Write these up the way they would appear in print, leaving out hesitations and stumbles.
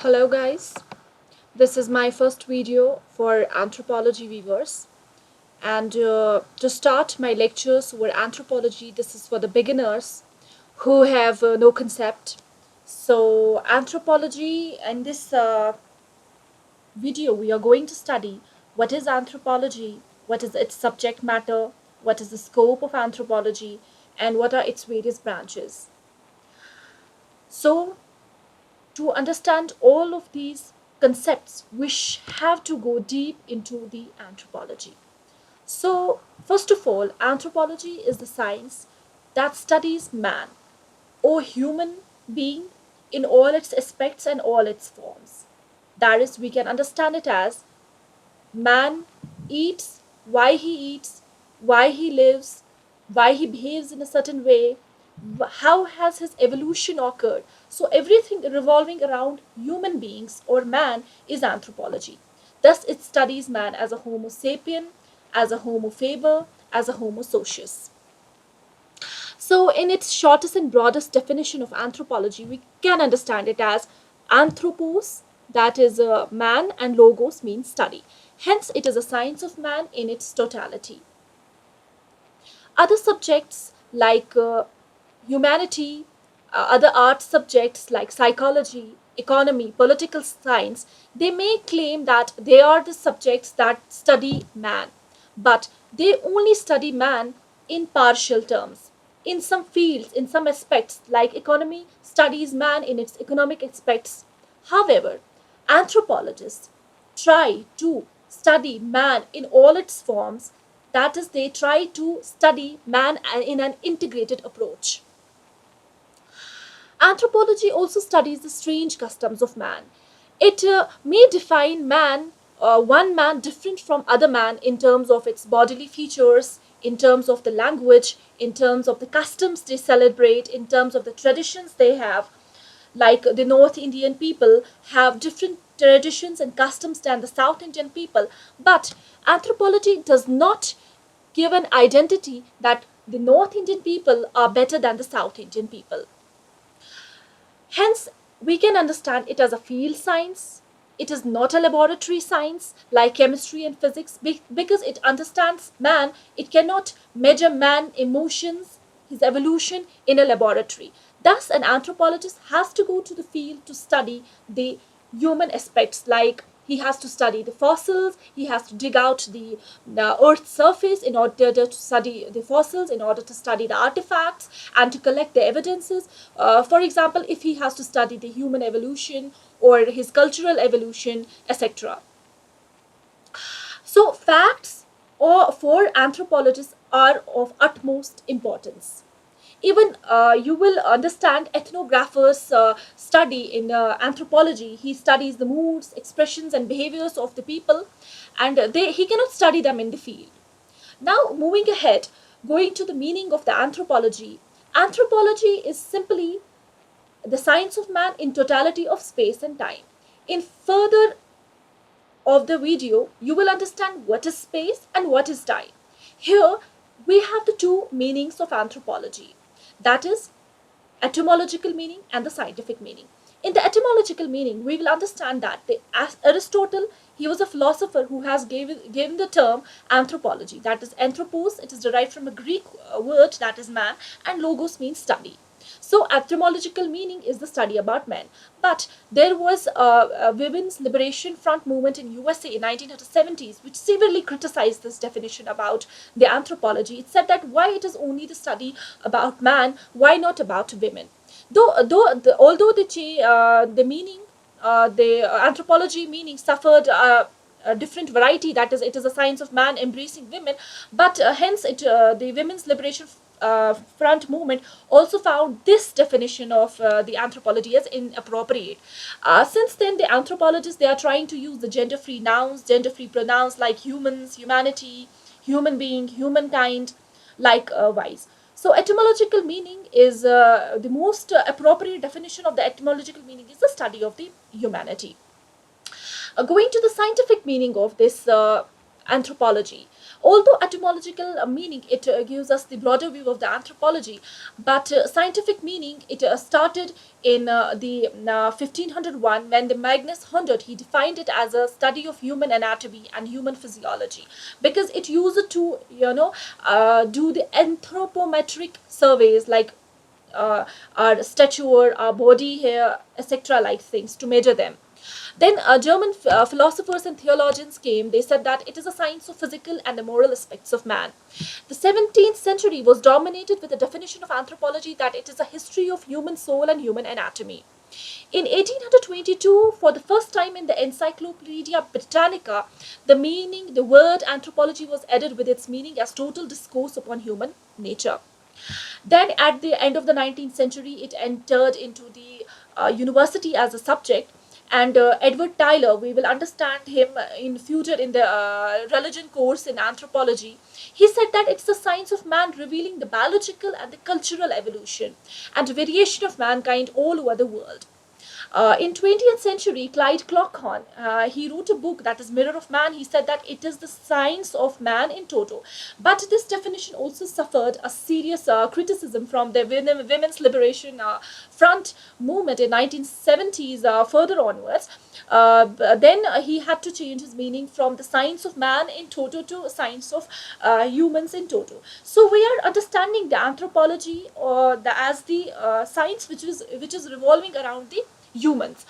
Hello guys, this is my first video for anthropology viewers, and to start my lectures over anthropology, this is for the beginners who have no concept. So anthropology, in this video we are going to study what is anthropology, what is its subject matter, what is the scope of anthropology, and what are its various branches. So to understand all of these concepts, we have to go deep into the anthropology. So, first of all, anthropology is the science that studies man or human being in all its aspects and all its forms. That is, we can understand it as man eats, why he lives, why he behaves in a certain way, how has his evolution occurred. So everything revolving around human beings or man is anthropology. Thus, it studies man as a Homo sapien, as a Homo faber, as a Homo socius. So, in its shortest and broadest definition of anthropology, we can understand it as anthropos, that is a man, and logos means study. Hence, it is a science of man in its totality. Other subjects like humanity, other art subjects like psychology, economy, political science, they may claim that they are the subjects that study man, but they only study man in partial terms. In some fields, in some aspects, like economy studies man in its economic aspects. However, anthropologists try to study man in all its forms, that is, they try to study man in an integrated approach. Anthropology also studies the strange customs of man. It may define man, one man different from other man in terms of its bodily features, in terms of the language, in terms of the customs they celebrate, in terms of the traditions they have. Like the North Indian people have different traditions and customs than the South Indian people, but anthropology does not give an identity that the North Indian people are better than the South Indian people. Hence, we can understand it as a field science. It is not a laboratory science like chemistry and physics because it understands man. It cannot measure man emotions, his evolution in a laboratory. Thus, an anthropologist has to go to the field to study the human aspects, like he has to study the fossils, he has to dig out the earth's surface in order to study the fossils, in order to study the artifacts and to collect the evidences. For example, if he has to study the human evolution or his cultural evolution, etc. So facts or for anthropologists are of utmost importance. Even you will understand ethnographers study in anthropology. He studies the moods, expressions, and behaviors of the people, and he cannot study them in the field. Now, moving ahead, going to the meaning of the anthropology. Anthropology is simply the science of man in totality of space and time. In further of the video, you will understand what is space and what is time. Here, we have the two meanings of anthropology. That is etymological meaning and the scientific meaning. In the etymological meaning, we will understand that Aristotle, he was a philosopher who has given the term anthropology. That is anthropos, it is derived from a Greek word that is man, and logos means study. So etymological meaning is the study about men. But there was a women's liberation front movement in USA in 1970s which severely criticized this definition about the anthropology. It said that why it is only the study about man, why not about women? Although the meaning, the anthropology meaning suffered a different variety, that is, it is a science of man embracing women, but hence the women's liberation front movement also found this definition of the anthropology as inappropriate. Since then, the anthropologists, they are trying to use the gender-free nouns, gender-free pronouns like humans, humanity, human being, humankind, like wise. So etymological meaning is the most appropriate definition of the etymological meaning is the study of the humanity. Going to the scientific meaning of this anthropology. Although etymological meaning, it gives us the broader view of the anthropology, but scientific meaning, it started in the 1501 when the Magnus Hundred, he defined it as a study of human anatomy and human physiology, because it used it to, do the anthropometric surveys, like our stature, our body hair, etc., like things, to measure them. Then German philosophers and theologians came. They said that it is a science of physical and the moral aspects of man. The 17th century was dominated with the definition of anthropology that it is a history of human soul and human anatomy. In 1822, for the first time in the Encyclopedia Britannica, the word anthropology was added with its meaning as total discourse upon human nature. Then, at the end of the 19th century, it entered into the university as a subject. And Edward Tyler, we will understand him in future in the religion course in anthropology. He said that it's the science of man revealing the biological and the cultural evolution and variation of mankind all over the world. In 20th century, Clyde Clockhorn, he wrote a book that is Mirror of Man. He said that it is the science of man in toto. But this definition also suffered a serious criticism from the women's liberation front movement in 1970s further onwards. Then he had to change his meaning from the science of man in toto to science of humans in toto. So we are understanding the anthropology or as the science which is revolving around the humans.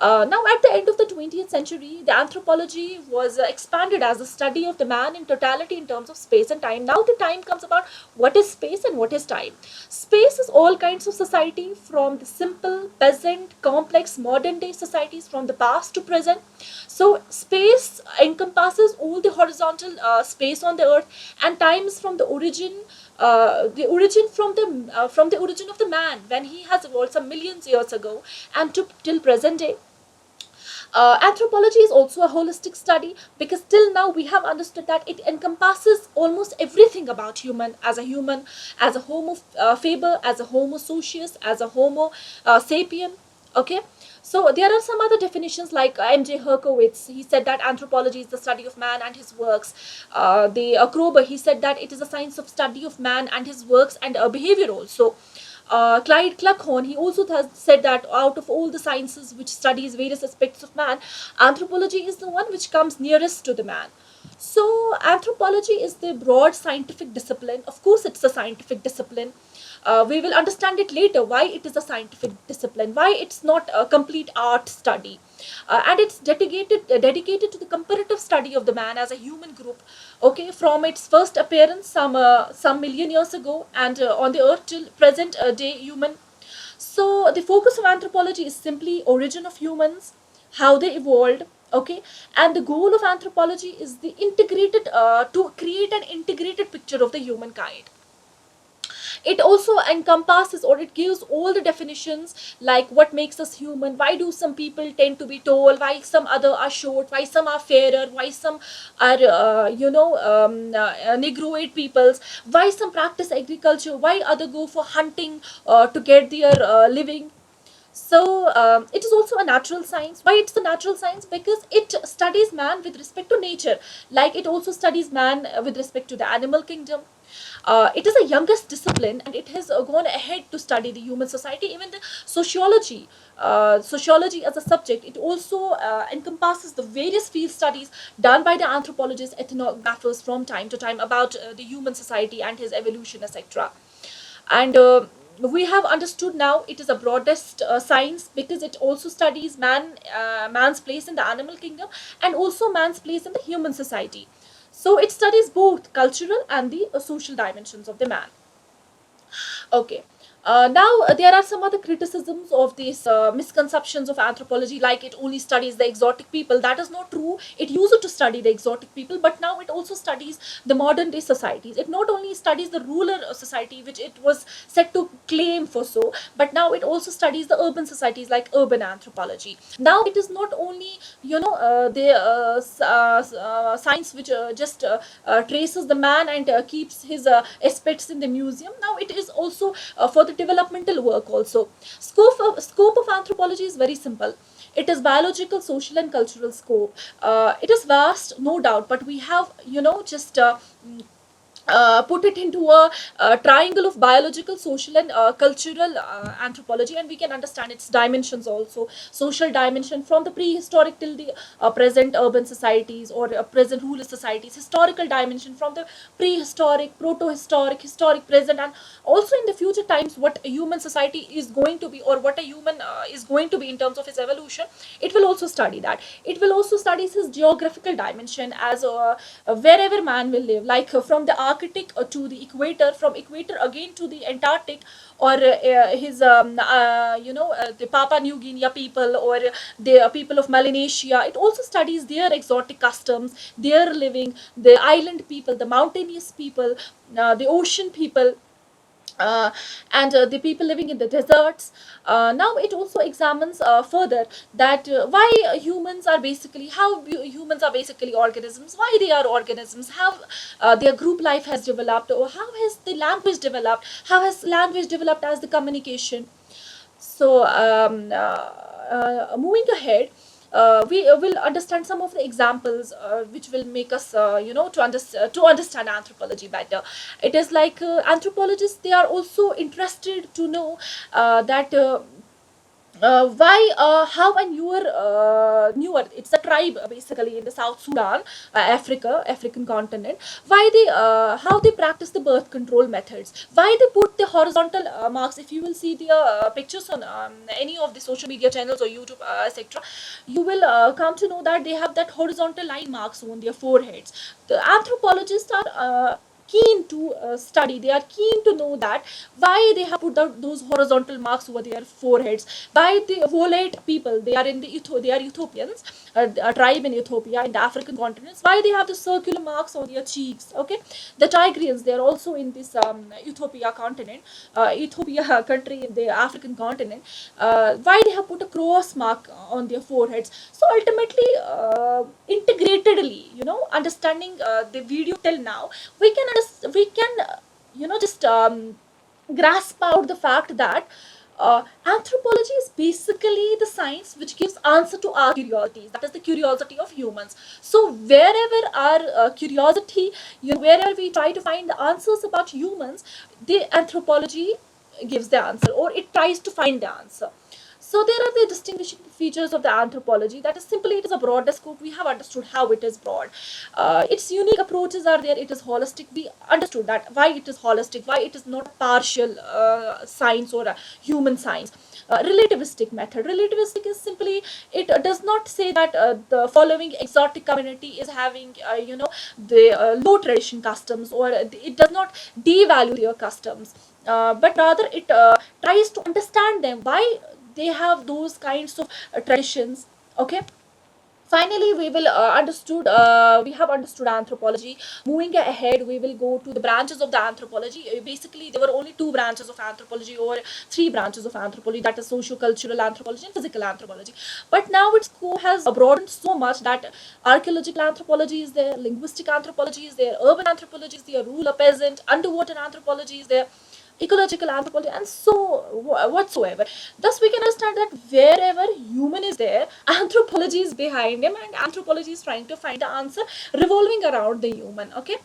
Now, at the end of the 20th century, the anthropology was expanded as a study of the man in totality in terms of space and time. Now, the time comes about what is space and what is time. Space is all kinds of society, from the simple, peasant, complex, modern day societies from the past to present. So, space encompasses all the horizontal space on the earth, and time is from the origin from the origin of the man when he has evolved some millions years ago and to till present day. Anthropology is also a holistic study because till now we have understood that it encompasses almost everything about human, as a homo faber, as a homo socius, as a homo sapien. Okay, so there are some other definitions like M.J. Herkowitz. He said that anthropology is the study of man and his works. The Kroeber, he said that it is a science of study of man and his works and behavior also. Clyde Cluckhorn, he also said that out of all the sciences which studies various aspects of man, anthropology is the one which comes nearest to the man. So, anthropology is the broad scientific discipline. Of course, it's a scientific discipline. We will understand it later why it is a scientific discipline, why it's not a complete art study. And it's dedicated to the comparative study of the man as a human group, okay, from its first appearance some million years ago and on the earth till present day human. So the focus of anthropology is simply origin of humans, how they evolved, okay, and the goal of anthropology is the integrated to create an integrated picture of the humankind. It also encompasses, or it gives all the definitions, like what makes us human, why do some people tend to be tall, why some other are short, why some are fairer, why some are negroid peoples, why some practice agriculture, why other go for hunting to get their living. So it is also a natural science. Why it's a natural science? Because it studies man with respect to nature, like it also studies man with respect to the animal kingdom. It is a youngest discipline, and it has gone ahead to study the human society. Even the sociology as a subject, it also encompasses the various field studies done by the anthropologists, ethnographers from time to time about the human society and his evolution, etc. And we have understood now it is a broadest science because it also studies man's place in the animal kingdom and also man's place in the human society. So it studies both cultural and the social dimensions of the man. Okay. Now, there are some other criticisms of these misconceptions of anthropology, like it only studies the exotic people. That is not true. It used to study the exotic people, but now it also studies the modern day societies. It not only studies the rural society, which it was set to claim for so, but now it also studies the urban societies, like urban anthropology. Now, it is not only, the science which just traces the man and keeps his aspects in the museum. Now, it is also for the developmental work also. Scope of anthropology is very simple. It is biological, social, and cultural scope. It is vast, no doubt, but we have, just put it into a triangle of biological, social, and cultural anthropology, and we can understand its dimensions also. Social dimension from the prehistoric till the present urban societies or present rural societies. Historical dimension from the prehistoric, proto-historic, historic, present, and also in the future times what a human society is going to be, or what a human is going to be in terms of his evolution. It will also study that. It will also study his geographical dimension, as wherever man will live, like from the Arctic to the equator, from equator again to the Antarctic, or his the Papua New Guinea people, or the people of Melanesia. It also studies their exotic customs, their living, the island people, the mountainous people, the ocean people, uh, and the people living in the deserts. Now it also examines further that why humans are basically, how humans are basically organisms, why they are organisms, how their group life has developed, or how has the language developed, how has language developed as the communication. So, moving ahead, we will understand some of the examples which will make us, to understand anthropology better. It is like anthropologists, they are also interested to know that. Why how a newer, it's a tribe basically in the South Sudan, African continent. Why they how they practice the birth control methods, why they put the horizontal marks. If you will see the pictures on any of the social media channels or YouTube, etc., you will come to know that they have that horizontal line marks on their foreheads. The anthropologists are keen to study, they are keen to know that why they have put those horizontal marks over their foreheads. Why the volate people, they are in the they are Ethiopians, a tribe in Ethiopia in the African continents. Why they have the circular marks on their cheeks? Okay, the Tigrians, they are also in this Ethiopia continent, Ethiopia country in the African continent. Why they have put a cross mark on their foreheads? So ultimately, integratedly, understanding the video till now, we can just grasp out the fact that anthropology is basically the science which gives answer to our curiosities. That is the curiosity of humans. So wherever our curiosity, wherever we try to find the answers about humans, the anthropology gives the answer, or it tries to find the answer. So there are the distinguishing features of the anthropology. That is simply, it is a broader scope. We have understood how it is broad. Its unique approaches are there. It is holistic. We understood that why it is holistic, why it is not partial science or human science. Relativistic method. Relativistic is simply, it does not say that the following exotic community is having the low tradition customs, or it does not devalue their customs, but rather it tries to understand them, why they have those kinds of traditions. Okay, finally we will understood we have understood anthropology. Moving ahead, we will go to the branches of the anthropology. Basically there were only two branches of anthropology, or three branches of anthropology, that is socio-cultural anthropology and physical anthropology. But now its scope has broadened so much that archaeological anthropology is there, linguistic anthropology is there, urban anthropology is there, rural peasant, underwater anthropology is there, ecological anthropology, and so whatsoever. Thus we can understand that wherever human is there, anthropology is behind him, and anthropology is trying to find the answer revolving around the human. Okay,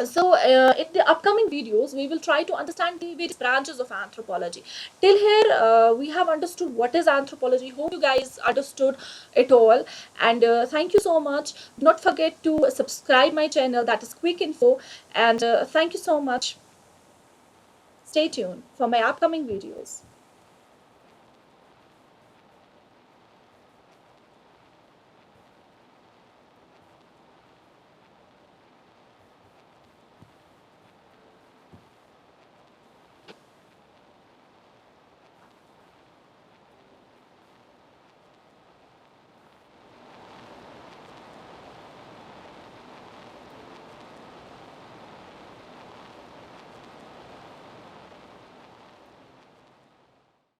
so in the upcoming videos we will try to understand the various branches of anthropology. Till here we have understood what is anthropology. Hope you guys understood it all, and thank you so much. Do not forget to subscribe my channel, that is Quick Info, and thank you so much. Stay tuned for my upcoming videos.